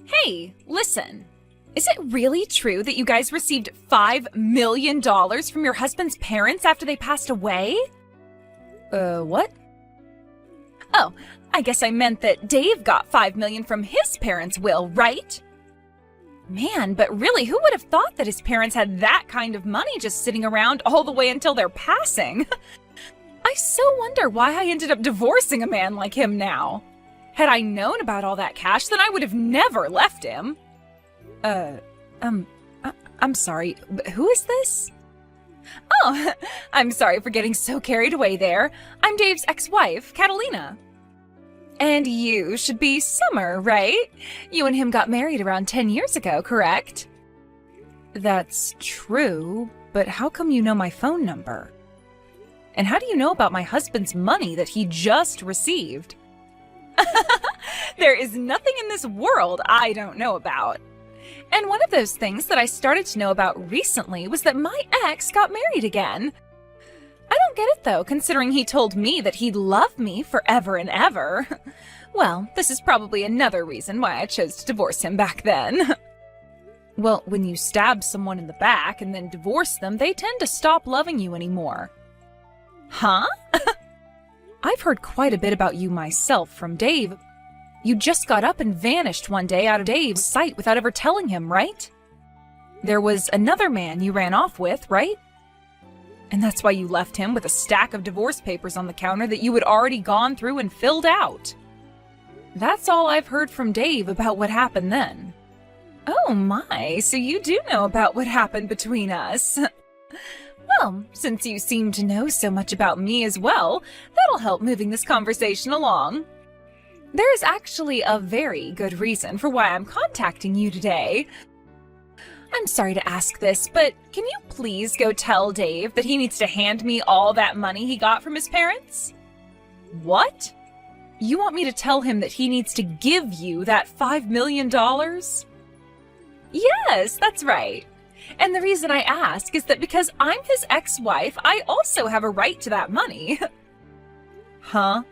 Hey, listen. Is it really true that you guys received $5 million from your husband's parents after they passed away? What? Oh, I guess I meant that Dave got $5 million from his parents' will, right? Man, but really, who would have thought that his parents had that kind of money just sitting around all the way until their passing? I so wonder why I ended up divorcing a man like him now. Had I known about all that cash, then I would have never left him. I'm sorry, but who is this? Oh, I'm sorry for getting so carried away there. I'm Dave's ex-wife, Catalina. And you should be Summer, right? You and him got married around 10 years ago, correct? That's true, but how come you know my phone number? And how do you know about my husband's money that he just received? There is nothing in this world I don't know about. And one of those things that I started to know about recently was that my ex got married again. I don't get it though, considering he told me that he'd love me forever and ever. Well, this is probably another reason why I chose to divorce him back then. Well, when you stab someone in the back and then divorce them, they tend to stop loving you anymore. Huh? I've heard quite a bit about you myself from Dave. You just got up and vanished one day out of Dave's sight without ever telling him, right? There was another man you ran off with, right? And that's why you left him with a stack of divorce papers on the counter that you had already gone through and filled out. That's all I've heard from Dave about what happened then. Oh my, so you do know about what happened between us. Well, since you seem to know so much about me as well, that'll help moving this conversation along. There is actually a very good reason for why I'm contacting you today. I'm sorry to ask this, but can you please go tell Dave that he needs to hand me all that money he got from his parents? What? You want me to tell him that he needs to give you that $5 million? Yes, that's right. And the reason I ask is that because I'm his ex-wife, I also have a right to that money. Huh?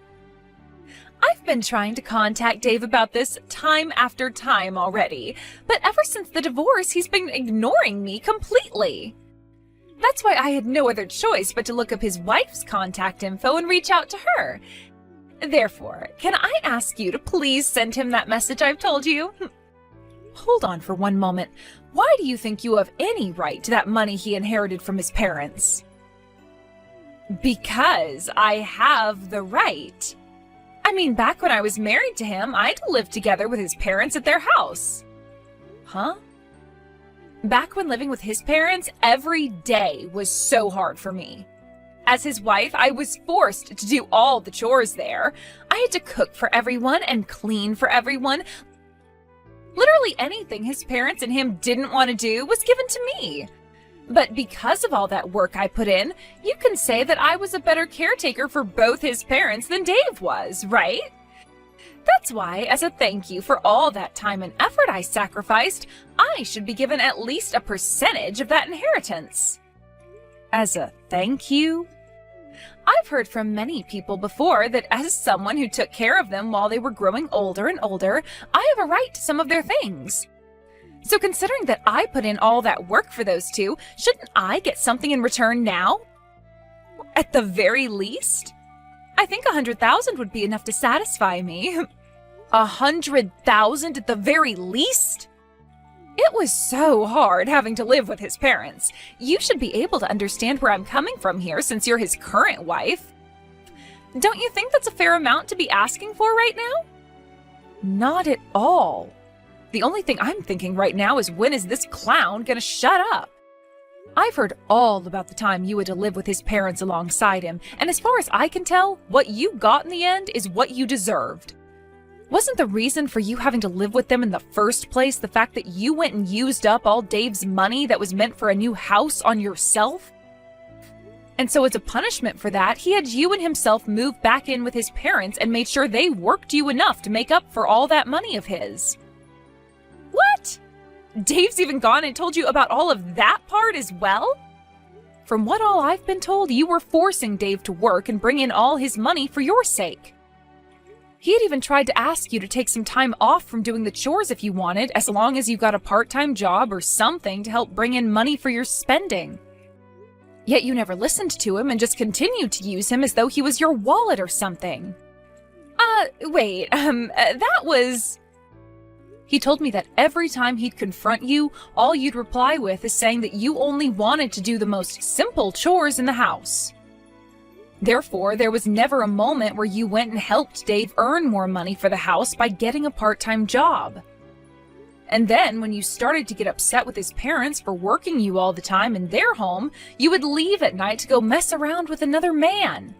I've been trying to contact Dave about this time after time already, but ever since the divorce, he's been ignoring me completely. That's why I had no other choice but to look up his wife's contact info and reach out to her. Therefore, can I ask you to please send him that message I've told you? Hold on for one moment. Why do you think you have any right to that money he inherited from his parents? Because I have the right. I mean, back when I was married to him, I had to live together with his parents at their house. Huh? Back when living with his parents, every day was so hard for me. As his wife, I was forced to do all the chores there. I had to cook for everyone and clean for everyone. Literally anything his parents and him didn't want to do was given to me. But because of all that work I put in, you can say that I was a better caretaker for both his parents than Dave was, right? That's why, as a thank you for all that time and effort I sacrificed, I should be given at least a percentage of that inheritance. As a thank you? I've heard from many people before that as someone who took care of them while they were growing older and older, I have a right to some of their things. So considering that I put in all that work for those two, shouldn't I get something in return now? At the very least? I think 100,000 would be enough to satisfy me. 100,000 at the very least? It was so hard having to live with his parents. You should be able to understand where I'm coming from here since you're his current wife. Don't you think that's a fair amount to be asking for right now? Not at all. The only thing I'm thinking right now is when is this clown gonna shut up? I've heard all about the time you had to live with his parents alongside him, and as far as I can tell, what you got in the end is what you deserved. Wasn't the reason for you having to live with them in the first place the fact that you went and used up all Dave's money that was meant for a new house on yourself? And so as a punishment for that, he had you and himself move back in with his parents and made sure they worked you enough to make up for all that money of his. What? Dave's even gone and told you about all of that part as well? From what all I've been told, you were forcing Dave to work and bring in all his money for your sake. He had even tried to ask you to take some time off from doing the chores if you wanted, as long as you got a part-time job or something to help bring in money for your spending. Yet you never listened to him and just continued to use him as though he was your wallet or something. That was... He told me that every time he'd confront you, all you'd reply with is saying that you only wanted to do the most simple chores in the house. Therefore, there was never a moment where you went and helped Dave earn more money for the house by getting a part-time job. And then, when you started to get upset with his parents for working you all the time in their home, you would leave at night to go mess around with another man.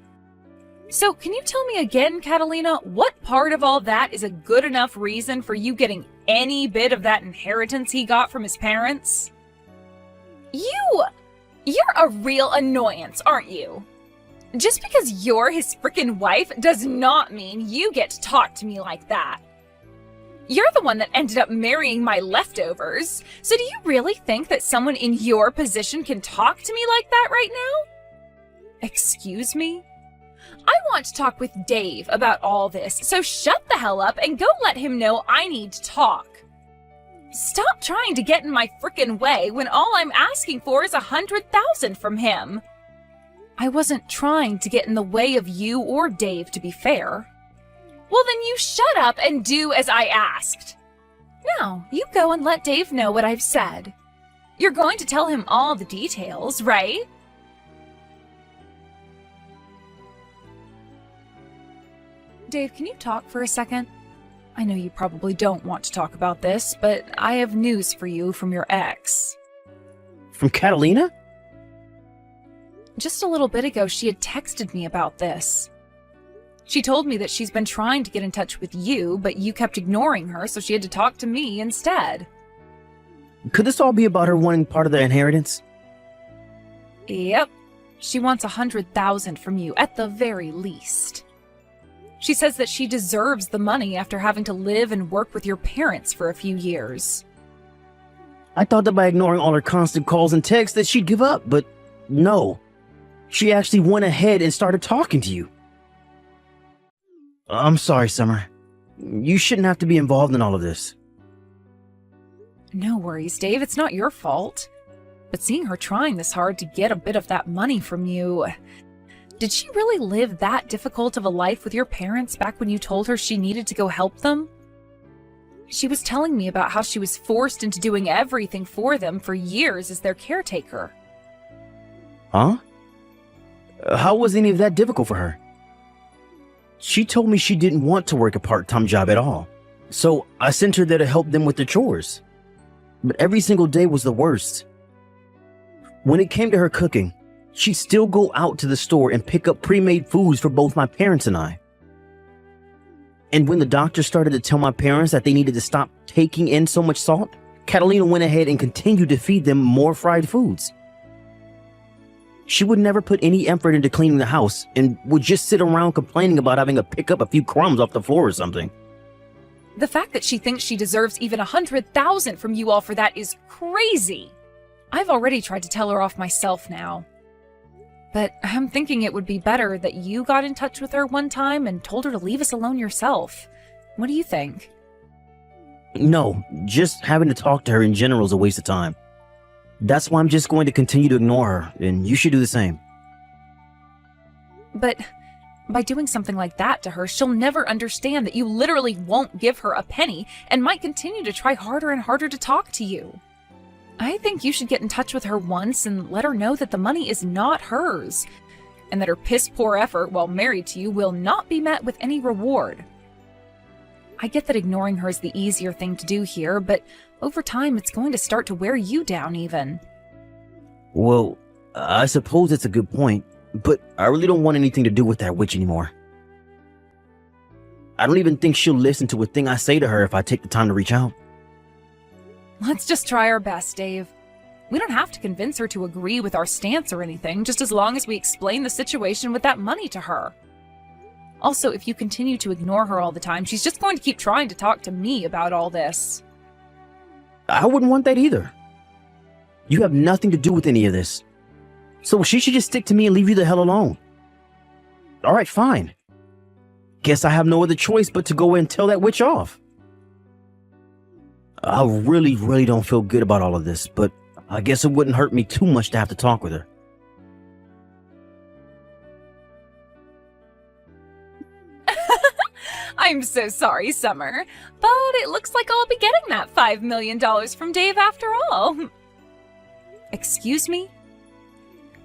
So, can you tell me again, Catalina, what part of all that is a good enough reason for you getting any bit of that inheritance he got from his parents? You're a real annoyance, aren't you? Just because you're his frickin' wife does not mean you get to talk to me like that. You're the one that ended up marrying my leftovers, so do you really think that someone in your position can talk to me like that right now? Excuse me? I want to talk with Dave about all this, so shut the hell up and go let him know I need to talk. Stop trying to get in my frickin' way when all I'm asking for is 100,000 from him. I wasn't trying to get in the way of you or Dave, to be fair. Well, then you shut up and do as I asked. Now, you go and let Dave know what I've said. You're going to tell him all the details, right? Dave, can you talk for a second? I know you probably don't want to talk about this, but I have news for you from your ex. From Catalina? Just a little bit ago, she had texted me about this. She told me that she's been trying to get in touch with you, but you kept ignoring her, so she had to talk to me instead. Could this all be about her wanting part of the inheritance? Yep. She wants 100,000 from you, at the very least. She says that she deserves the money after having to live and work with your parents for a few years. I thought that by ignoring all her constant calls and texts that she'd give up, but no. She actually went ahead and started talking to you. I'm sorry, Summer. You shouldn't have to be involved in all of this. No worries, Dave. It's not your fault. But seeing her trying this hard to get a bit of that money from you... Did she really live that difficult of a life with your parents back when you told her she needed to go help them? She was telling me about how she was forced into doing everything for them for years as their caretaker. Huh? How was any of that difficult for her? She told me she didn't want to work a part-time job at all, so I sent her there to help them with their chores. But every single day was the worst. When it came to her cooking, she'd still go out to the store and pick up pre-made foods for both my parents and I. And when the doctor started to tell my parents that they needed to stop taking in so much salt, Catalina went ahead and continued to feed them more fried foods. She would never put any effort into cleaning the house and would just sit around complaining about having to pick up a few crumbs off the floor or something. The fact that she thinks she deserves even 100,000 from you all for that is crazy. I've already tried to tell her off myself now. But I'm thinking it would be better that you got in touch with her one time and told her to leave us alone yourself. What do you think? No, just having to talk to her in general is a waste of time. That's why I'm just going to continue to ignore her, and you should do the same. But by doing something like that to her, she'll never understand that you literally won't give her a penny and might continue to try harder and harder to talk to you. I think you should get in touch with her once and let her know that the money is not hers, and that her piss-poor effort while married to you will not be met with any reward. I get that ignoring her is the easier thing to do here, but over time it's going to start to wear you down even. Well, I suppose it's a good point, but I really don't want anything to do with that witch anymore. I don't even think she'll listen to a thing I say to her if I take the time to reach out. Let's just try our best, Dave. We don't have to convince her to agree with our stance or anything, just as long as we explain the situation with that money to her. Also, if you continue to ignore her all the time, she's just going to keep trying to talk to me about all this. I wouldn't want that either. You have nothing to do with any of this. So she should just stick to me and leave you the hell alone. Alright, fine. guess I have no other choice but to go and tell that witch off. I really, really don't feel good about all of this, but I guess it wouldn't hurt me too much to have to talk with her. I'm so sorry, Summer, but it looks like I'll be getting that $5 million from Dave after all. Excuse me?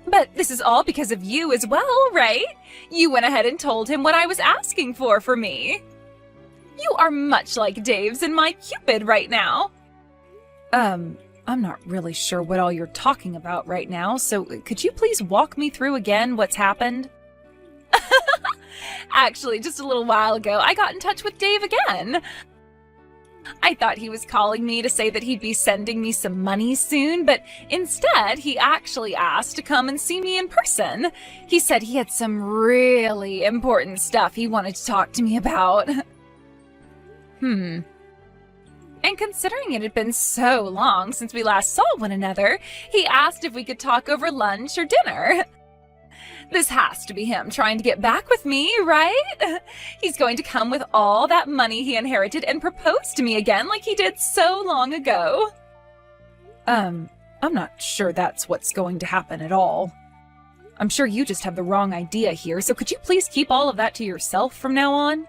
But this is all because of you as well, right? You went ahead and told him what I was asking for me. You are much like Dave's and my Cupid right now. I'm not really sure what all you're talking about right now, so could you please walk me through again what's happened? Actually, just a little while ago, I got in touch with Dave again. I thought he was calling me to say that he'd be sending me some money soon, but instead, he actually asked to come and see me in person. He said he had some really important stuff he wanted to talk to me about. And considering it had been so long since we last saw one another, he asked if we could talk over lunch or dinner. This has to be him trying to get back with me, right? He's going to come with all that money he inherited and propose to me again like he did so long ago. I'm not sure that's what's going to happen at all. I'm sure you just have the wrong idea here, so could you please keep all of that to yourself from now on?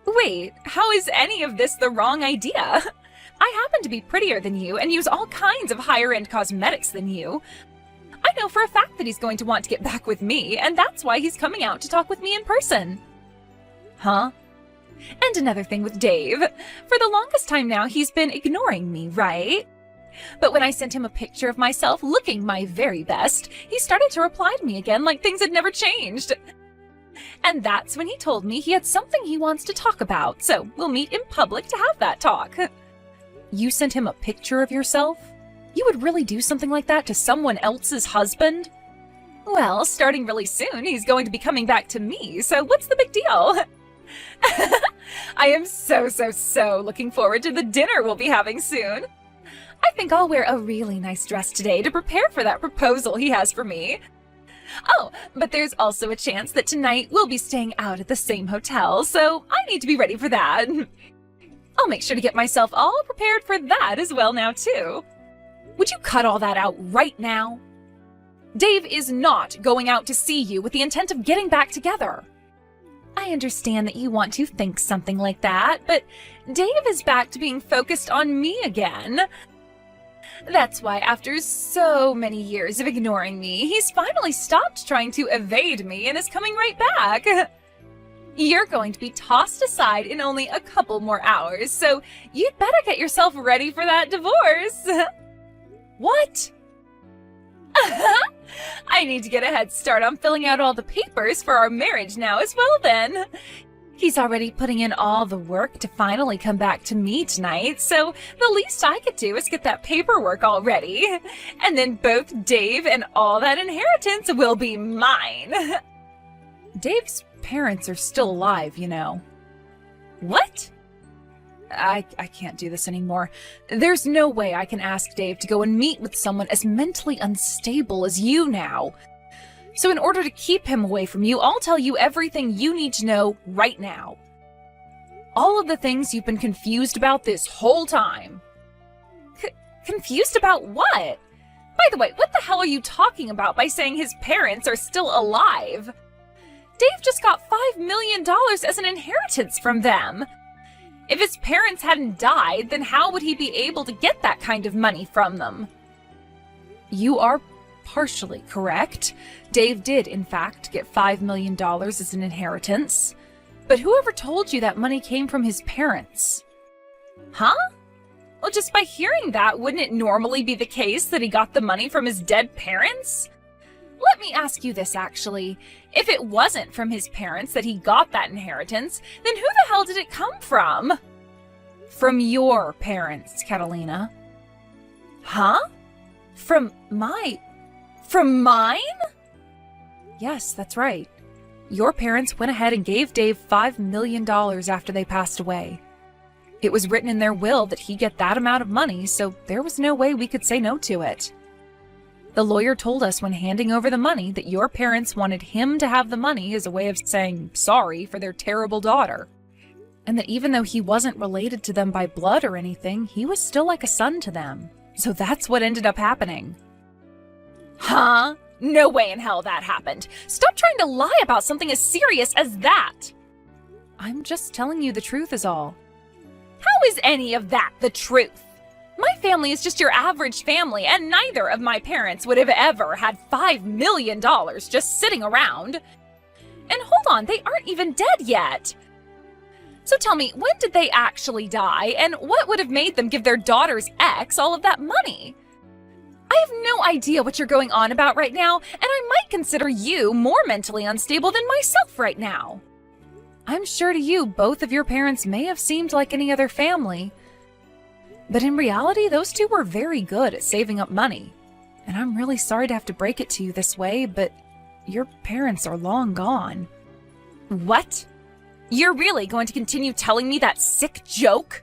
Wait, how is any of this the wrong idea? I happen to be prettier than you and use all kinds of higher-end cosmetics than you. I know for a fact that he's going to want to get back with me, and that's why he's coming out to talk with me in person. Huh? And another thing with Dave. For the longest time now, he's been ignoring me, right? But when I sent him a picture of myself looking my very best, he started to reply to me again like things had never changed. And that's when he told me he had something he wants to talk about, so we'll meet in public to have that talk. You sent him a picture of yourself? You would really do something like that to someone else's husband? Well, starting really soon, he's going to be coming back to me, so what's the big deal? I am so looking forward to the dinner we'll be having soon. I think I'll wear a really nice dress today to prepare for that proposal he has for me. Oh, but there's also a chance that tonight we'll be staying out at the same hotel, so I need to be ready for that. I'll make sure to get myself all prepared for that as well now, too. Would you cut all that out right now? Dave is not going out to see you with the intent of getting back together. I understand that you want to think something like that, but Dave is back to being focused on me again. That's why after so many years of ignoring me, he's finally stopped trying to evade me and is coming right back. You're going to be tossed aside in only a couple more hours, so you'd better get yourself ready for that divorce. What? I need to get a head start on filling out all the papers for our marriage now as well then. He's already putting in all the work to finally come back to me tonight, so the least I could do is get that paperwork all ready. And then both Dave and all that inheritance will be mine. Dave's parents are still alive, you know. What? I can't do this anymore. There's no way I can ask Dave to go and meet with someone as mentally unstable as you now. So in order to keep him away from you, I'll tell you everything you need to know right now. All of the things you've been confused about this whole time. Confused about what? By the way, what the hell are you talking about by saying his parents are still alive? Dave just got $5 million as an inheritance from them. If his parents hadn't died, then how would he be able to get that kind of money from them? You are partially correct. Dave did, in fact, get $5 million as an inheritance. But whoever told you that money came from his parents? Huh? Well, just by hearing that, wouldn't it normally be the case that he got the money from his dead parents? Let me ask you this, actually. If it wasn't from his parents that he got that inheritance, then who the hell did it come from? From your parents, Catalina. Huh? From mine? Yes, that's right. Your parents went ahead and gave Dave $5 million after they passed away. It was written in their will that he get that amount of money, so there was no way we could say no to it. The lawyer told us when handing over the money that your parents wanted him to have the money as a way of saying sorry for their terrible daughter. And that even though he wasn't related to them by blood or anything, he was still like a son to them. So that's what ended up happening. Huh? No way in hell that happened. Stop trying to lie about something as serious as that. I'm just telling you the truth is all. How is any of that the truth? My family is just your average family, and neither of my parents would have ever had $5 million just sitting around. And hold on, they aren't even dead yet. So tell me, when did they actually die, and what would have made them give their daughter's ex all of that money? I have no idea what you're going on about right now, and I might consider you more mentally unstable than myself right now. I'm sure to you, both of your parents may have seemed like any other family, but in reality, those two were very good at saving up money. And I'm really sorry to have to break it to you this way, but your parents are long gone. What? You're really going to continue telling me that sick joke?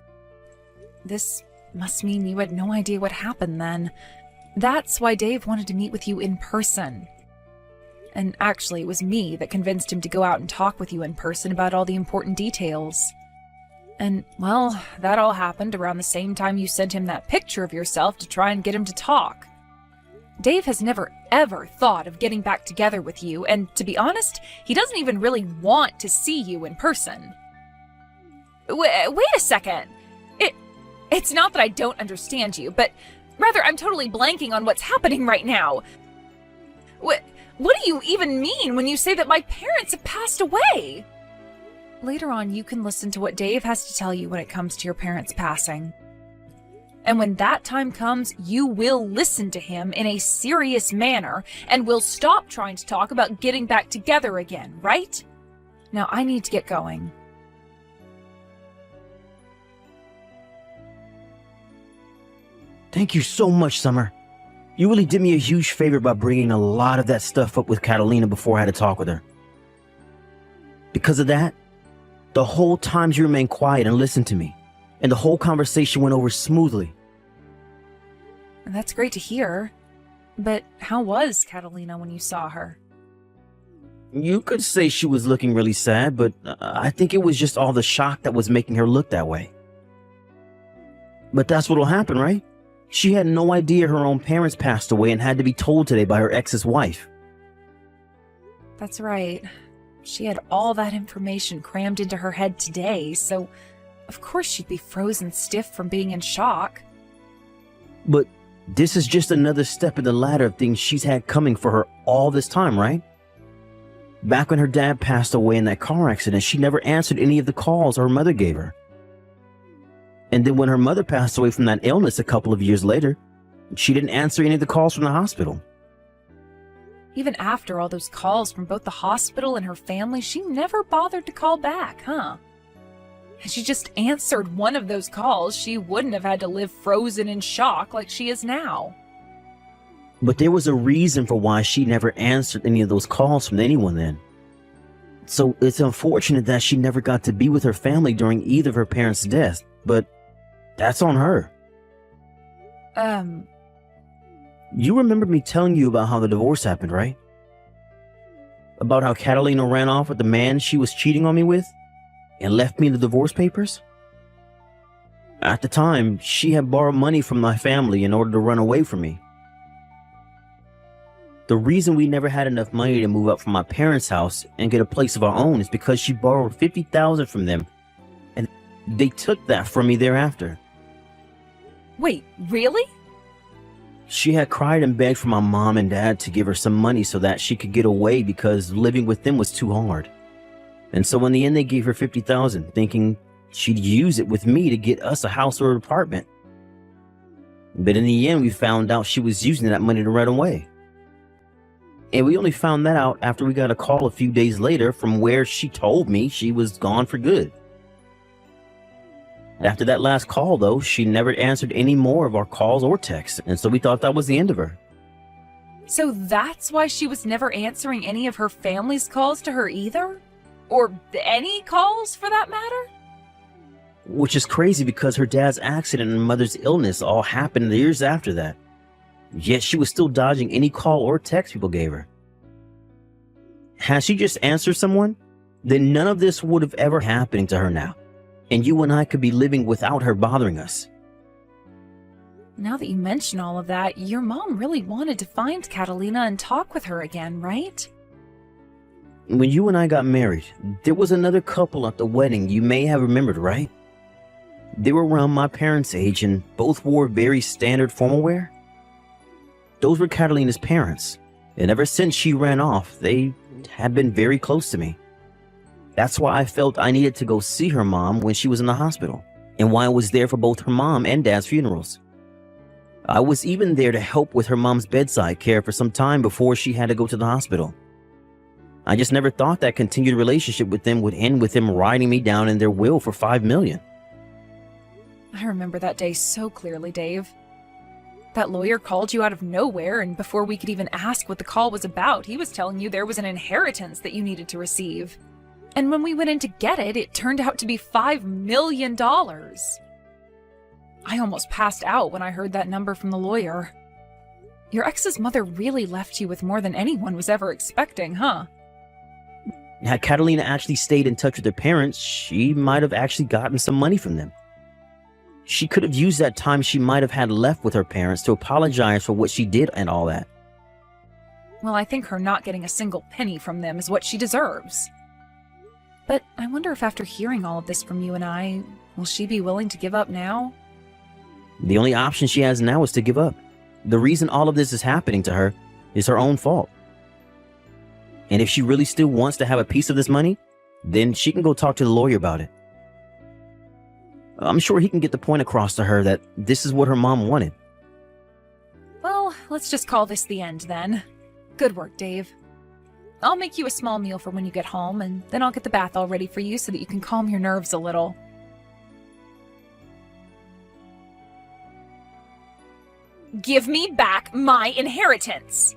This must mean you had no idea what happened then. That's why Dave wanted to meet with you in person. And actually, it was me that convinced him to go out and talk with you in person about all the important details. And, well, that all happened around the same time you sent him that picture of yourself to try and get him to talk. Dave has never ever thought of getting back together with you, and to be honest, he doesn't even really want to see you in person. Wait a second. It's not that I don't understand you, but rather I'm totally blanking on what's happening right now. What do you even mean when you say that my parents have passed away? Later on, you can listen to what Dave has to tell you when it comes to your parents passing. And when that time comes, you will listen to him in a serious manner and will stop trying to talk about getting back together again, right? Now I need to get going. Thank you so much, Summer. You really did me a huge favor by bringing a lot of that stuff up with Catalina before I had to talk with her. Because of that, the whole time you remained quiet and listened to me, and the whole conversation went over smoothly. That's great to hear. But how was Catalina when you saw her? You could say she was looking really sad, but I think it was just all the shock that was making her look that way. But that's what'll happen, right? She had no idea her own parents passed away and had to be told today by her ex's wife. That's right. She had all that information crammed into her head today, so of course she'd be frozen stiff from being in shock. But this is just another step in the ladder of things she's had coming for her all this time, right? Back when her dad passed away in that car accident, she never answered any of the calls her mother gave her. And then when her mother passed away from that illness a couple of years later, she didn't answer any of the calls from the hospital. Even after all those calls from both the hospital and her family, she never bothered to call back, huh? Had she just answered one of those calls, she wouldn't have had to live frozen in shock like she is now. But there was a reason for why she never answered any of those calls from anyone then. So it's unfortunate that she never got to be with her family during either of her parents' deaths, but that's on her. You remember me telling you about how the divorce happened, right? About how Catalina ran off with the man she was cheating on me with and left me the divorce papers? At the time, she had borrowed money from my family in order to run away from me. The reason we never had enough money to move up from my parents' house and get a place of our own is because she borrowed $50,000 from them, and they took that from me thereafter. Wait, really? She had cried and begged for my mom and dad to give her some money so that she could get away because living with them was too hard. And so in the end, they gave her $50,000, thinking she'd use it with me to get us a house or an apartment. But in the end, we found out she was using that money to run away. And we only found that out after we got a call a few days later from where she told me she was gone for good. After that last call, though, she never answered any more of our calls or texts, and so we thought that was the end of her. So that's why she was never answering any of her family's calls to her either? Or any calls, for that matter? Which is crazy because her dad's accident and mother's illness all happened years after that. Yet she was still dodging any call or text people gave her. Had she just answered someone, then none of this would have ever happened to her now, and you and I could be living without her bothering us. Now that you mention all of that, your mom really wanted to find Catalina and talk with her again, right? When you and I got married, there was another couple at the wedding you may have remembered, right? They were around my parents' age and both wore very standard formal wear. Those were Catalina's parents, and ever since she ran off, they had been very close to me. That's why I felt I needed to go see her mom when she was in the hospital, and why I was there for both her mom and dad's funerals. I was even there to help with her mom's bedside care for some time before she had to go to the hospital. I just never thought that continued relationship with them would end with them writing me down in their will for $5 million. I remember that day so clearly, Dave. That lawyer called you out of nowhere, and before we could even ask what the call was about, he was telling you there was an inheritance that you needed to receive. And when we went in to get it, it turned out to be $5 million. I almost passed out when I heard that number from the lawyer. Your ex's mother really left you with more than anyone was ever expecting, huh? Had Catalina actually stayed in touch with her parents, she might have actually gotten some money from them. She could have used that time she might have had left with her parents to apologize for what she did and all that. Well, I think her not getting a single penny from them is what she deserves. But I wonder if after hearing all of this from you and I, will she be willing to give up now? The only option she has now is to give up. The reason all of this is happening to her is her own fault. And if she really still wants to have a piece of this money, then she can go talk to the lawyer about it. I'm sure he can get the point across to her that this is what her mom wanted. Well, let's just call this the end then. Good work, Dave. I'll make you a small meal for when you get home, and then I'll get the bath all ready for you so that you can calm your nerves a little. Give me back my inheritance!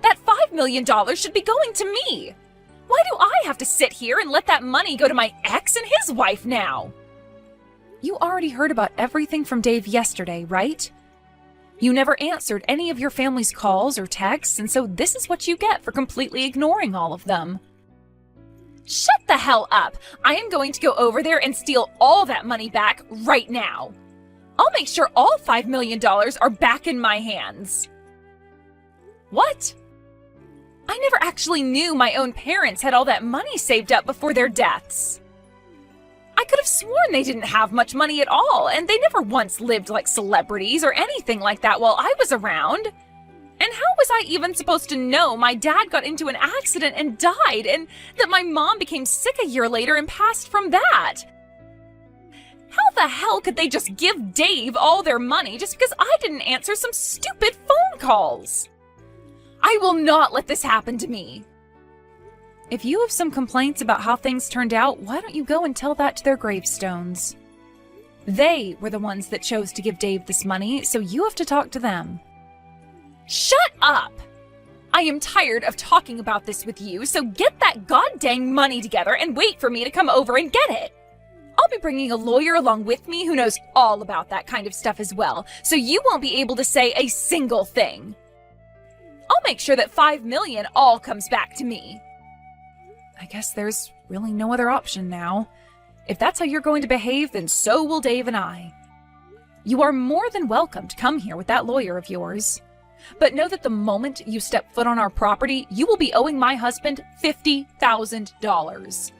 That $5 million should be going to me! Why do I have to sit here and let that money go to my ex and his wife now? You already heard about everything from Dave yesterday, right? You never answered any of your family's calls or texts, and so this is what you get for completely ignoring all of them. Shut the hell up! I am going to go over there and steal all that money back right now. I'll make sure all $5 million are back in my hands. What? I never actually knew my own parents had all that money saved up before their deaths. I could have sworn they didn't have much money at all, and they never once lived like celebrities or anything like that while I was around. And how was I even supposed to know my dad got into an accident and died, and that my mom became sick a year later and passed from that? How the hell could they just give Dave all their money just because I didn't answer some stupid phone calls? I will not let this happen to me. If you have some complaints about how things turned out, why don't you go and tell that to their gravestones? They were the ones that chose to give Dave this money, so you have to talk to them. Shut up! I am tired of talking about this with you, so get that goddamn money together and wait for me to come over and get it. I'll be bringing a lawyer along with me who knows all about that kind of stuff as well, so you won't be able to say a single thing. I'll make sure that $5 million all comes back to me. I guess there's really no other option now. If that's how you're going to behave, then so will Dave and I. You are more than welcome to come here with that lawyer of yours. But know that the moment you step foot on our property, you will be owing my husband $50,000.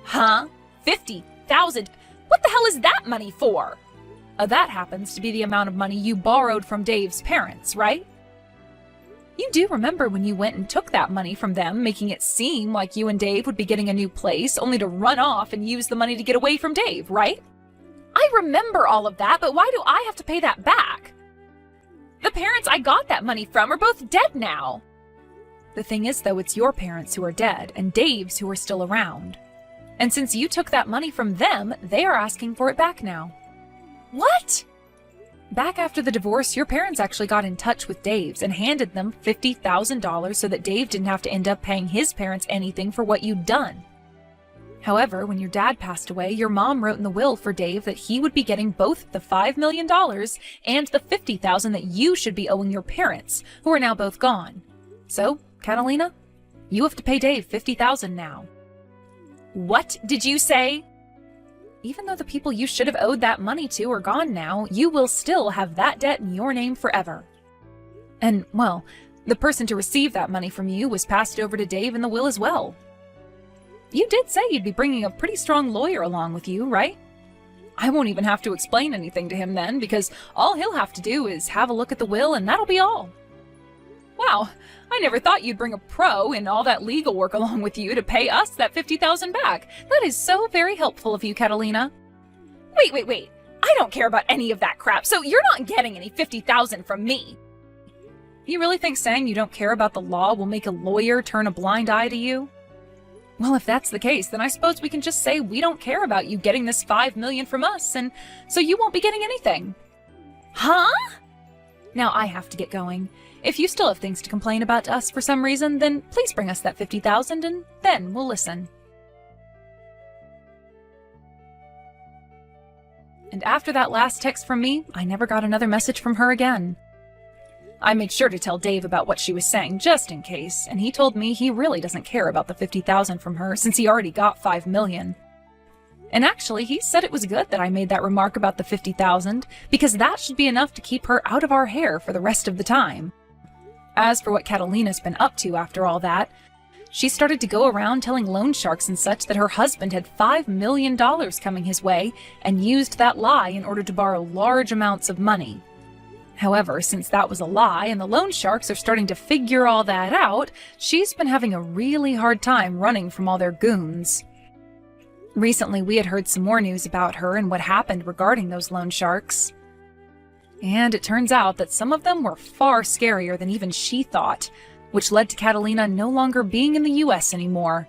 Huh? $50,000? What the hell is that money for? That happens to be the amount of money you borrowed from Dave's parents, right? You do remember when you went and took that money from them, making it seem like you and Dave would be getting a new place, only to run off and use the money to get away from Dave, right? I remember all of that, but why do I have to pay that back? The parents I got that money from are both dead now. The thing is, though, it's your parents who are dead and Dave's who are still around. And since you took that money from them, they are asking for it back now. What? Back after the divorce, your parents actually got in touch with Dave's and handed them $50,000 so that Dave didn't have to end up paying his parents anything for what you'd done. However, when your dad passed away, your mom wrote in the will for Dave that he would be getting both the $5 million and the $50,000 that you should be owing your parents, who are now both gone. So, Catalina, you have to pay Dave $50,000 now. What did you say? Even though the people you should have owed that money to are gone now, you will still have that debt in your name forever. And, well, the person to receive that money from you was passed over to Dave in the will as well. You did say you'd be bringing a pretty strong lawyer along with you, right? I won't even have to explain anything to him then, because all he'll have to do is have a look at the will and that'll be all. Wow, I never thought you'd bring a pro and all that legal work along with you to pay us that $50,000 back. That is so very helpful of you, Catalina. Wait. I don't care about any of that crap, so you're not getting any $50,000 from me. You really think saying you don't care about the law will make a lawyer turn a blind eye to you? Well, if that's the case, then I suppose we can just say we don't care about you getting this $5 million from us, and so you won't be getting anything. Huh? Now I have to get going. If you still have things to complain about to us for some reason, then please bring us that $50,000 and then we'll listen. And after that last text from me, I never got another message from her again. I made sure to tell Dave about what she was saying just in case, and he told me he really doesn't care about the $50,000 from her since he already got $5 million. And actually, he said it was good that I made that remark about the $50,000 because that should be enough to keep her out of our hair for the rest of the time. As for what Catalina's been up to after all that, she started to go around telling loan sharks and such that her husband had $5 million coming his way and used that lie in order to borrow large amounts of money. However, since that was a lie and the loan sharks are starting to figure all that out, she's been having a really hard time running from all their goons. Recently, we had heard some more news about her and what happened regarding those loan sharks. And it turns out that some of them were far scarier than even she thought, which led to Catalina no longer being in the US anymore.